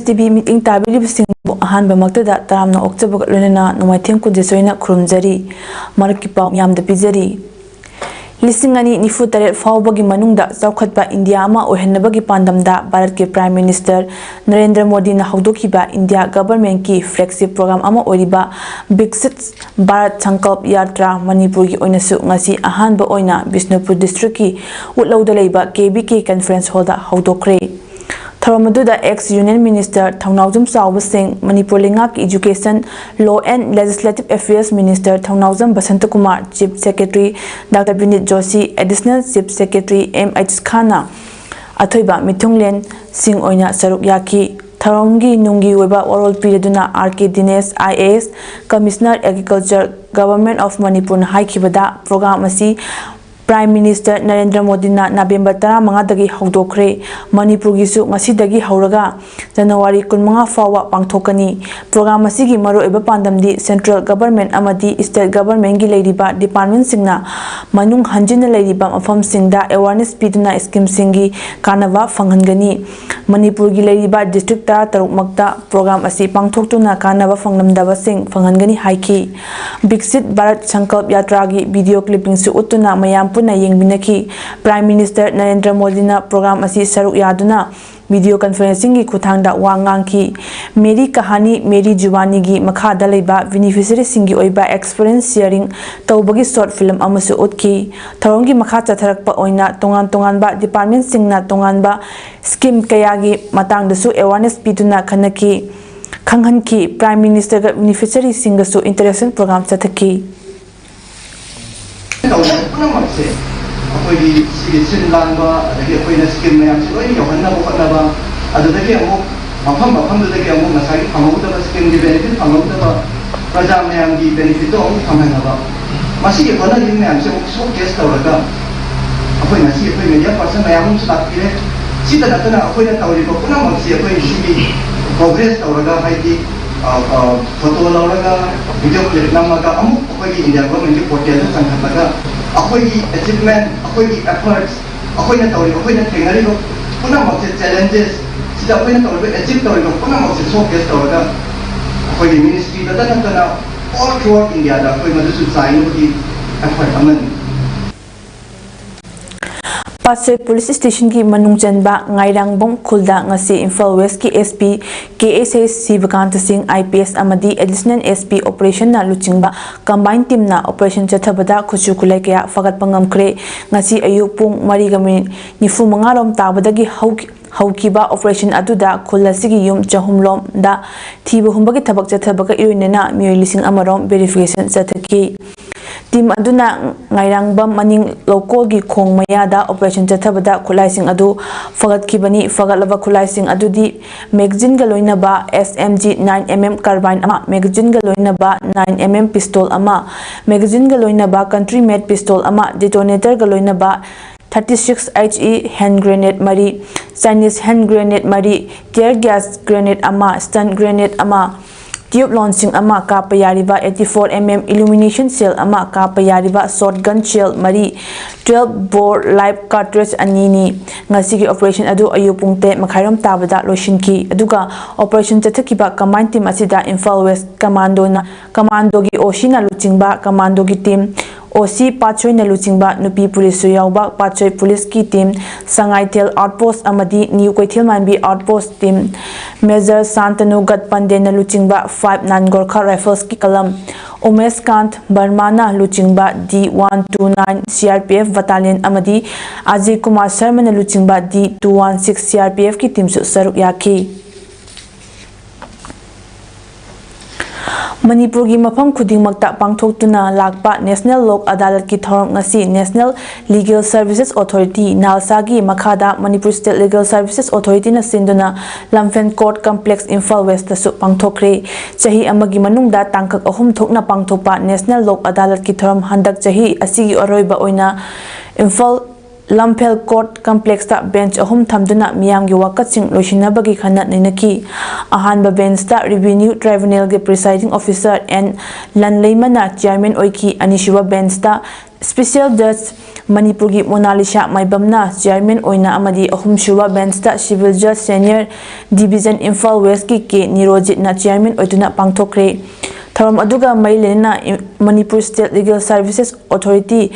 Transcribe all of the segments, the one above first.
TV meeting tabiri bisingbu ahan bamaktada taramna oktober lenana numaithim kudesoina khurumjari marki pau yamda pijari lisingani nifu taret fawbagi manungda chawkhatba India ama ohenabagi pandamda Bharat ke Prime Minister Narendra Modi na haudokiba India government ki flagship program ama oriba Viksit Bharat Sankalp Yatra Manipur gi oinasu ngasi ahan ba oina Bisnupur district ki utlauda leiba KBK conference hall da haudokre Thoromaduda ex-Union Minister Thongnaujum Chawba Singh, Manipur Lingap Education, Law and Legislative Affairs Minister Thongnaujum Basanta Kumar, Chief Secretary Dr. Vinit Joshi, Additional Chief Secretary M.H. Khana, Athoiba Mithunglen Singh Oina Saruk Yaki, Tharomgi Nungi Weba Oral Piraduna R.K. Dinesh IAS, Commissioner Agriculture, Government of Manipur Haikibada, Program Asi, Prime Minister Narendra Modi na November 15 dagi haudokre Manipur gi su ngasi dagi hauraga January 15 fawa pangthokani program asigi maro eba pandamdi central government amadi state government gi leiriba department singna manung hanjina leiriba mafam singda awareness piduna scheme singi kanava fanghangani Manipur gi leiriba district ta taruk makta program asi pangthoktuna kanava fangnamdaba sing fanghangani haiki Viksit Bharat Sankalp Yatra gi video clipping su utuna mayam puna yengbinaki Prime Minister Narendra Modi na program asi saruk yaduna video conferencing gi kuthangda wangang ki Meri Kahani Meri Jubani gi makhada leiba beneficiary singi oiba experience sharing tawbagi short film amasu utki tharongi makha chatharakpa oina tongan ba department singna tongan ba scheme kaya gi matangdasu awareness piduna khanaki khanghanki Prime Minister ga beneficiary singasu interaction program chathaki अखोई सिन लांबा अदगी अखोई scheme ma'am से लोई योहन्ना बोखनबा अदगी अमुक मफम मफम दगी अमुक नसाई फंगौदबा scheme की benefit फंगौदबा प्रजा ma'am की benefit तो अमुक फंगनबा मसी के बना दिन मैम से सो केस तौरगा अखोई नसी अखोई मीडिया पर्सन मैम से लाकिरे सिदा नतना अखोई न तौरिबो पुना मसी अखोई सिगी प्रोग्रेस तौरगा हाइदी फोटो लौरगा वीडियो क्लिप नमगा अमुक अखोई इंडिया गवर्नमेंट की पोर्टल संखलगा अखोई अचीवमेंट अखोई एफर्ट्स अखोई न तौरी अखोई न थेंगरिबो पुना मसे चैलेंजेस सिदा अखोई न तौरी अचीव तौरी पुना मसे शोकेस तौरगा अखोई मिनिस्ट्री दा नतना ऑल थ्रू इंडिया दा अखोई मदुसु चाइनो की effort Aman Pasai Police Station ki manung chanba ngairangbong khulda ngasi Imphal West ki SP KSS Sivakant Singh IPS amadi additional SP operation na luchingba combined team na operation chathabada khuchu khulai kaya fagat pangam khre ngasi ayuk pung 4:95 rom tabadagi haukiba operation aduda khulasigi yum chahumlom da thibu humbagi thabak chathabaga irinena mioi lising amarom verification chathaki Team aduna ngairangbam maning local gi khong mayada operation chathabada khulaising adu fagat kibani fagatlaba khulaising adudi magazine ga loinaba SMG 9mm carbine ama magazine ga loinaba 9mm pistol ama magazine ga loinaba country made pistol ama detonator ga loinaba 36 HE hand grenade mari Chinese hand grenade mari tear gas grenade ama stun grenade ama Tube launching ama kapayariba 84mm illumination cell ama kapayariba shotgun shell mari 12 bore live cartridge anini ngasigi operation adu ayupungte makhairam tabada loishinki aduga operation chathakiba command team asida Imphal West commando gi Oshina luchingba commando gi team OC Pachoi na luchingba nupi police yauba Pachoi police ki team Sangaitel outpost amadi New Koithil Manbi outpost team Major Santanu Gatpande na luchingba 5 Nangorkha rifles ki kalam Umesh Kant Barmana luchingba D129 CRPF battalion amadi Ajay Kumar Sharma na luchingba D216 CRPF ki team su saruk yaki Manipur gi mafam khudingmakta pangthoktuna lakpa National Lok Adalat ki thorong ngasi National Legal Services Authority NALSA gi makhada Manipur State Legal Services Authority na sinduna Lamfen Court Complex Imphal West su pangthokre chahi amagi manungda tangkak ahum thokna pangthokpa National Lok Adalat ki thorom handak chahi asigi oroiba oina Imphal Lamphel Court Complex ta bench ahum thamduna miyamgi wakatsing loisinabagi khana nainaki. Ahanba bench ta Revenue Tribunal ge Presiding Officer and Lanleimana Chairman oiki, anishiba bench ta Special Judge Manipur gi Monalisha Maibamna Chairman oina amadi ahumshuba bench ta Civil Judge Senior Division Imphal West ki Nirojit na Chairman oituna pangthokre. Tharam aduga mailena Manipur State Legal Services Authority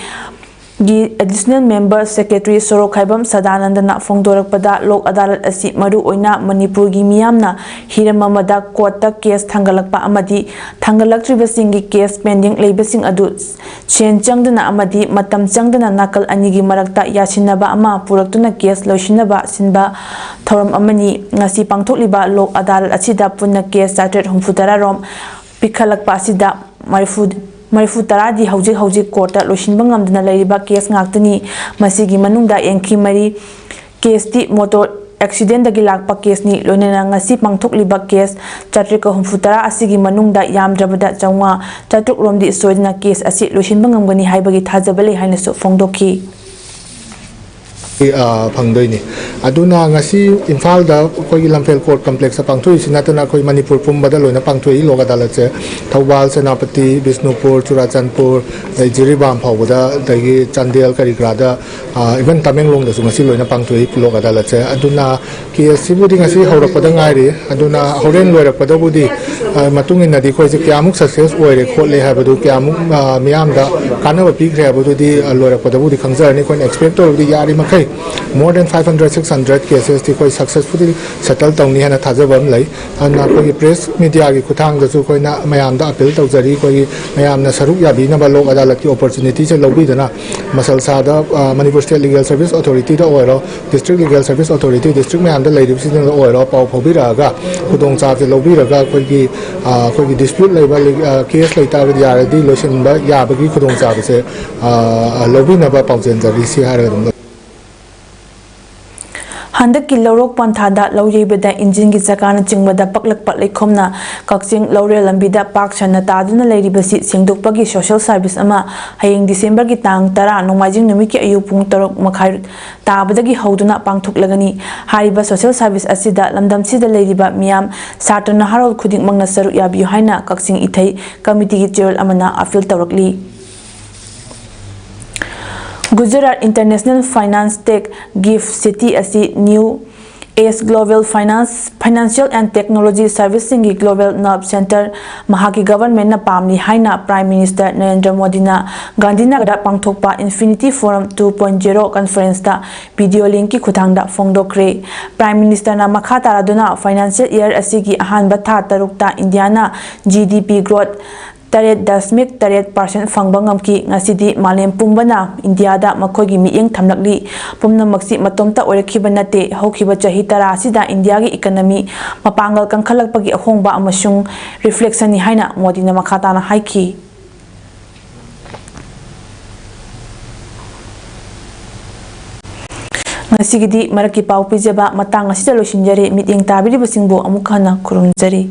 gi Additional Member Secretary Sorokhaibam Sadanandana Fongdorakpada Lok Adalat asi maru oina Manipur gi miyamna hiramamada court ta case thangalakpa amadi thangalaktribasingi case pending leibasing adu chen changdana amadi matam changdana nakal anigi marakta yasinaba ama puraktuna case loisinaba sinba thoram amani ngasi pangthokliba Lok Adalat asida punna case charted humfutara rom pikhalakpa asida Marifu taradi hauji court loisinba ngamdana lairiba case ngaktani masigi manungda yanki mari case ti motor accident dagi lakpa case ni loinana ngasi pangthokliba case chatrika humfutara asigi manungda yamdrabada chawwa chatruk romdi soidna case asi loisinba ngamgani haibagi thajabale hainasu fongdoki phangdoi aduna ngasi Imphal da koi Lamphel Court Complex pangthui sinatana koi Manipur pumbada loina pangthui Lok Adalat che Thawbal Senapati Bisnupur Churachandpur Jiribam phawda dagi Chandel Karigrada even Tamenglong da ngasi loina pangthui Lok Adalat che aduna case budi ngasi haurakpada ngairi aduna horen loirakpada budi matungin nadi koi je kyamuk success oire khotle habadu kyamuk miyamda kanaba pikre habadu di loirakpada budi khangjarni koi expect to di yari makai more than 500-600 cases ti koi successfully settle tawni hana thajabam lai ana koi press media gi kuthang da chu koi na mayam da appeal tawjari koi mayam na saruk yabi na ba Lok Adalat ki opportunity che lobi dana masal sa da Manipur State Legal Service Authority da oiro District Legal Service Authority district mayam da lairib sin da oiro pau phobira ga khudong cha che lobi raga koi gi dispute lai case lai ta ga yar di loisin ba ya ba gi khudong cha se lobi na ba paujen jari si har Handak ki lorok panthada loyebada engine gi chakana chingwada paklak lekhomna kakching lore lambida park chana taduna leiribasi sengdokpagi social service ama hayeng December gi tang 10 nongmajing numi ki ayu pung 3 makhai tabadagi hoduna pangthoklagani hariba social service asida lamdamsida leiriba miyam satana harol khuding mangna saru yabi haina kakching ithai committee gi chair amana appeal tawrakli Gujarat International Finance Tech Gift City asi New Ace Global Financial and Technology Servicing Global Nerve Center Mahaki Government na pamni haina Prime Minister Narendra Modi na Gandhinagar pangthokpa Infinity Forum 2.0 conference da video link ki khuthangda fongdokre Prime Minister na makha taraduna financial year asigi ahanba tha tarukta India na GDP growth 8.8% fangbangam ki ngasidi malem pumbana India da makhogi mieng thamlakli pumna maksi matomta oirakhiba nate hokhiba chahi tara sida India gi economy mapangal kangkhalakpagi ahongba amasung reflection ni haina Modi na makhatana haiki ngasigidi maraki pau pijaba matang asida losinjari miting tabiri basingbo amukhana kurumjari